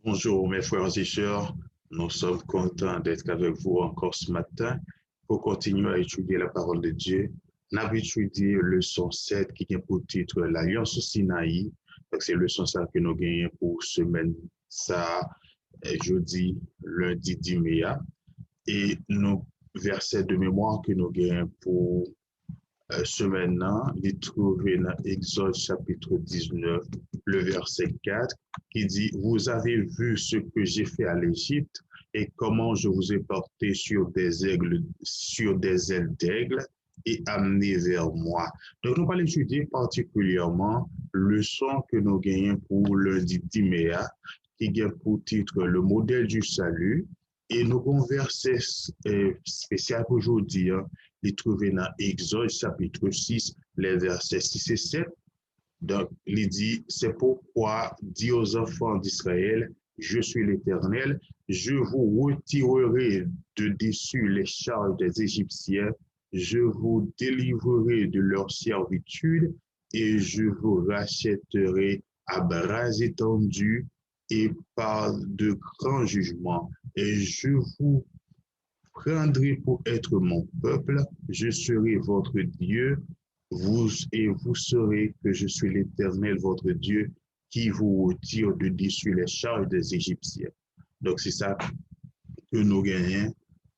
Bonjour mes frères et sœurs, nous sommes contents d'être avec vous encore ce matin pour continuer à étudier la parole de Dieu. Nous avons étudié leçon 7 qui a pour titre l'Alliance au Sinaï. C'est leçon ça que nous gagnons pour semaine ça, jeudi, lundi 10 mai. Et nos versets de mémoire que nous gagnons pour semaine, les trouver dans Exode chapitre 19, le verset 4, qui dit, vous avez vu ce que j'ai fait à l'Égypte et comment je vous ai porté sur des aigles, sur des ailes d'aigle et amené vers moi. Donc, nous allons étudier particulièrement le son que nous gagnons pour lundi 10 mai, qui a pour titre le modèle du salut. Et nous avons verset spécial aujourd'hui, les trouver dans Exode chapitre 6, les versets 6 et 7. Donc, il dit, c'est pourquoi dit aux enfants d'Israël, je suis l'Éternel, je vous retirerai de dessus les charges des Égyptiens, je vous délivrerai de leur servitude et je vous rachèterai à bras étendus et par de grands jugements. Et je vous prendrez pour être mon peuple, je serai votre Dieu, vous saurez que je suis l'Éternel, votre Dieu, qui vous retire de dessus les charges des Égyptiens. Donc, c'est ça que nous gagnons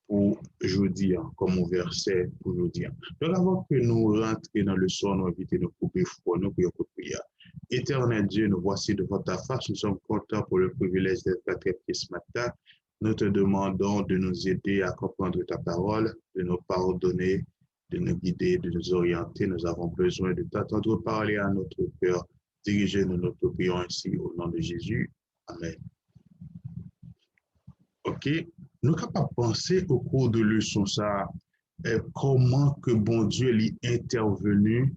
pour jeudi, comme au verset pour jeudi. Donc, avant que nous rentrions dans le son, nous invitons nos couper foi, nous prions pour prière. Éternel Dieu, nous voici devant ta face, nous sommes contents pour le privilège d'être à tes pieds ce matin. Nous te demandons de nous aider à comprendre ta parole, de nous pardonner, de nous guider, de nous orienter. Nous avons besoin de t'entendre parler à notre cœur. Dirigez-nous, nous te prions ainsi au nom de Jésus. Amen. OK? Nous sommes capables de penser au cours de leçon ça, comment que bon Dieu est intervenu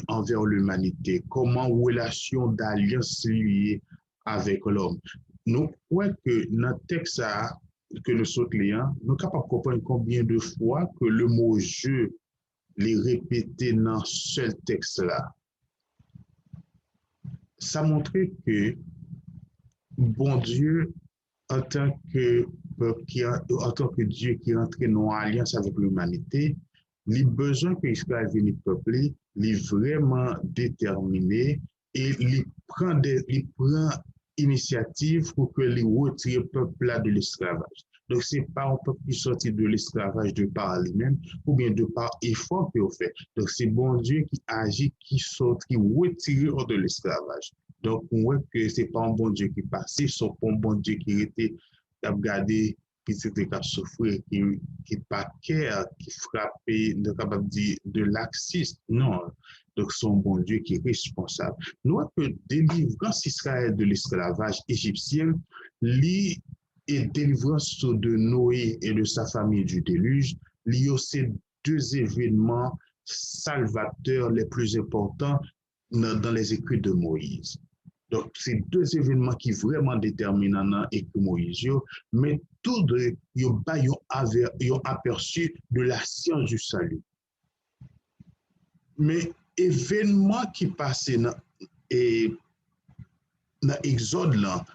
envers l'humanité, comment relation d'alliance liée avec l'homme. Nous croyons que dans le texte que nous sommes liens, nous sommes capables de comprendre combien de fois que le mot je l'est répété dans ce seul texte-là. Ça montre que bon Dieu, en tant que Dieu qui est entré en alliance avec l'humanité, il a besoin que Israël vienne peupler, il est vraiment déterminé et il prend initiative pour que les retire le peuple là de l'esclavage. Donc, ce n'est pas un peuple qui sortit de l'esclavage de par lui-même ou bien de par effort qu'il fait. Donc, c'est bon Dieu qui agit, qui sort, qui retire hors de l'esclavage. Donc, on voit que ce n'est pas un bon Dieu qui passait, c'est un bon Dieu qui était gardé, qui s'était souffrir, qui paquait, qui frappait, capable de dire de laxiste. Non. Donc, c'est un bon Dieu qui est responsable. Nous voyons que délivrance Israël de l'esclavage égyptien, et délivrance de Noé et de sa famille du déluge, liés aux ces deux événements salvateurs les plus importants dans les écrits de Moïse. Donc, c'est deux événements qui sont vraiment déterminants et que Moïse, mais tout de ont aperçu de la science du salut. Mais événement qui passait dans Exode là,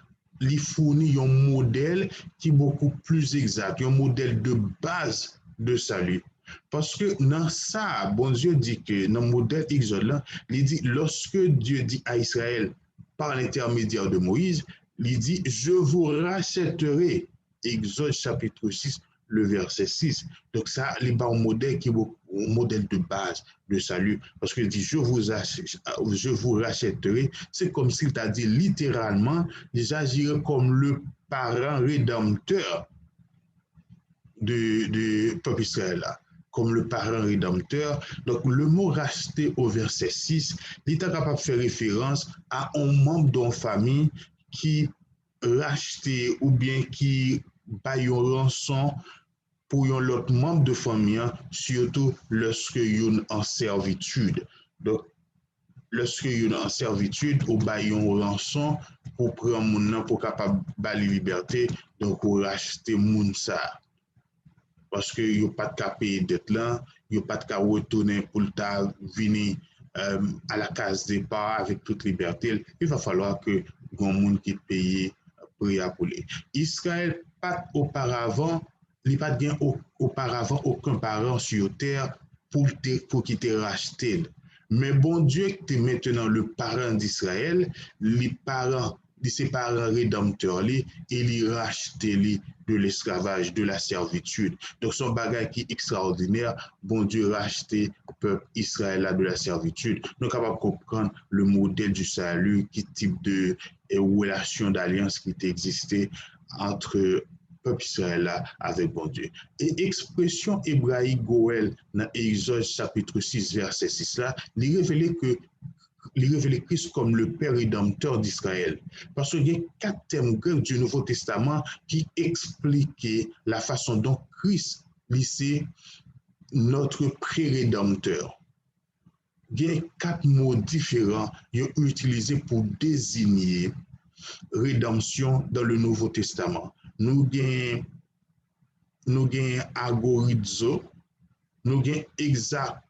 il fournit un modèle qui est beaucoup plus exact, un modèle de base de salut. Parce que dans ça, bon Dieu dit que dans le modèle Exode là, il dit lorsque Dieu dit à Israël par l'intermédiaire de Moïse, il dit je vous rachèterai. Exode chapitre 6, le verset 6. Donc ça, il y a un modèle qui est un modèle de base de salut. Parce qu'il dit, je vous rachèterai. C'est comme s'il t'a dit littéralement, j'agirai comme le parent rédempteur du peuple Israël. Comme le parent rédempteur. Donc, le mot racheter au verset 6, il est capable de faire référence à un membre d'une famille qui racheté ou bien qui paye une rançon pour un autre membre de famille, surtout lorsque yon en servitude. Donc, lorsque yon en servitude, ou paye une rançon pour prendre moun pour capable de liberté, donc pour racheter moun ça. Parce que yon pas de payer dette là, yon pas de retourner pour venir à la case départ avec toute liberté. Il va falloir que grand monde qui paye prix à pouler. Israël pas auparavant, il pas gain auparavant aucun parent sur terre pour qu'il te racheté. Mais bon Dieu qui est maintenant le parent d'Israël, ses parents rédempteurs, et il racheté de l'esclavage, de la servitude. Donc son bagage qui est extraordinaire, bon Dieu racheté le peuple Israël de la servitude. Nous sommes capables de comprendre le modèle du salut, qui type de relation d'alliance qui existait entre peuple Israël avec bon Dieu. Et expression hébraïque Goël dans Exode chapitre 6, verset 6 là, il révélait Christ comme le Père rédempteur d'Israël. Parce qu'il y a 4 thèmes grecs du Nouveau Testament qui expliquaient la façon dont Christ est notre pré-rédempteur. Il y a 4 mots différents utilisés pour désigner rédemption dans le Nouveau Testament. Nous avons agorizo, nous avons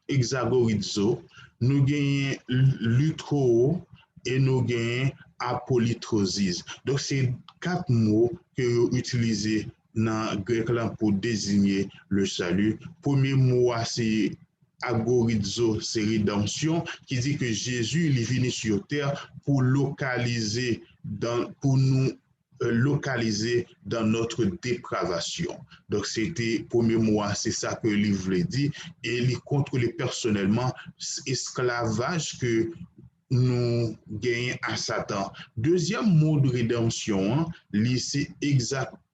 hexagorizo, nous avons lutro et nous avons apolytrosis. Donc, c'est 4 mots que vous utilisez dans le grec pour désigner le salut. Premier mot, c'est agorizo, c'est rédemption, qui dit que Jésus est venu sur terre pour pour nous localiser dans notre dépravation. Donc, c'était, premier mot, c'est ça que le livre dit, et il contrôle personnellement l'esclavage que nous gagnons à Satan. Deuxième mot de rédemption, c'est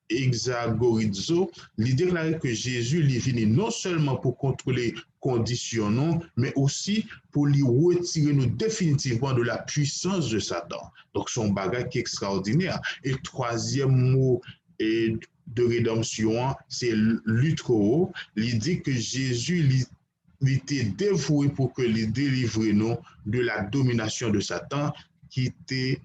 hexagorizo, il déclarait que Jésus est venu non seulement pour contrôler conditions, mais aussi pour lui retirer nous définitivement de la puissance de Satan. Donc, son bagage qui est extraordinaire. Et troisième mot de rédemption, c'est lutro. Il dit que Jésus il était dévoué pour que les délivre nous de la domination de Satan, qui était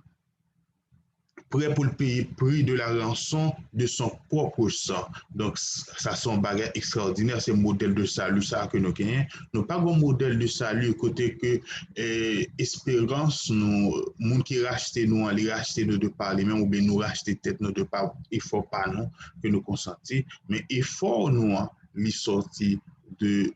prêt pour le payer prix de la rançon de son propre sang. Donc, ça, c'est un bagage extraordinaire, c'est un modèle de salut, ça que nous gagnons. Nous pas un modèle de salut côté que espérance, nous, gens qui rachetent nous, aller racheter nous de par les mêmes, ou bien nous racheter tête nous de par effort pas nous, que nous consentis, mais effort nous, les sorti de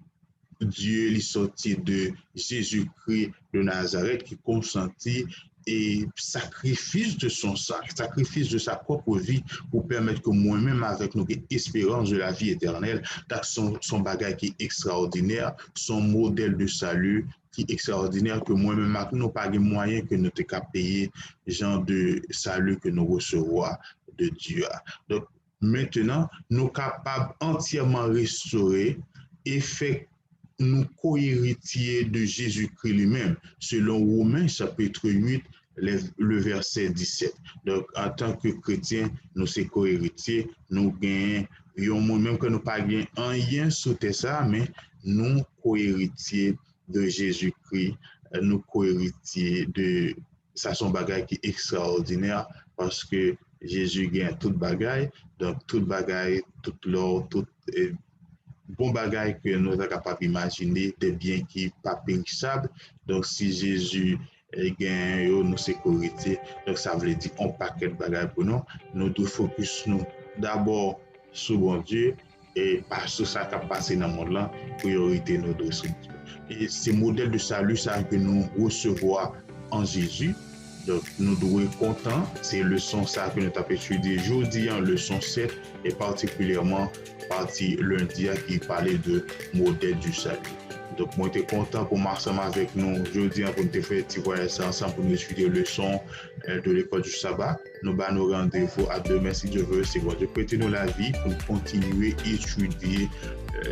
Dieu, les sorti de Jésus-Christ de Nazareth qui consentit et sacrifice de son sang, sacrifice de sa propre vie pour permettre que moi-même, avec nos espérances de la vie éternelle, son bagage qui est extraordinaire, son modèle de salut qui est extraordinaire, que moi-même, nous pas de moyens que nous te payer genre de salut que nous recevons de Dieu. Donc, maintenant, nous sommes capables entièrement restaurer et faire nous co-héritiers de Jésus-Christ lui-même, selon Romains chapitre 8, le verset 17. Donc, en tant que chrétiens, nous sommes co-héritiers, nous gagnons, même que nous pas gagnons rien sur ça, mais nous co-héritiers de Jésus-Christ, nous co-héritiers de ça, son bagage qui est extraordinaire, parce que Jésus gagne toute bagaille, donc toute bagaille, toute l'or, toute bon bagage que nous sommes capables d'imaginer, des biens qui ne sont pas périssables. Donc, si Jésus gagne nos sécurités, donc ça veut dire un paquet de bagages pour nous. Nous devons focus nous d'abord sur bon Dieu et pas sur ça qui a passé dans le monde là, priorité nous devons sur Dieu. Et ces modèles de salut, ça que nous recevons en Jésus. Donc, nous devons être contents. C'est leçon ça que nous avons étudié aujourd'hui en leçon 7 et particulièrement partie lundi qui parlait de modèle du salut. Donc, moi, j'étais content pour marcher avec nous aujourd'hui pour nous faire un petit voyage ensemble pour nous étudier les leçons de l'école du sabbat. Nous allons nous rendez-vous à demain si Dieu veut. C'est bon. Dieu prêtez-nous la vie pour continuer à étudier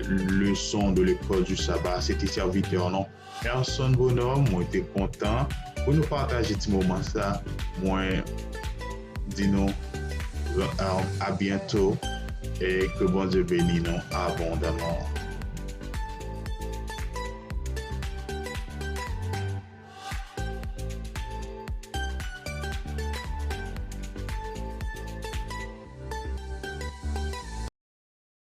les leçons de l'école du sabbat. C'était serviteur, non? Personne bonhomme, moi, j'étais content pour nous partager ce moment ça. Moi, dis-nous à bientôt et que bon Dieu bénisse nous abondamment.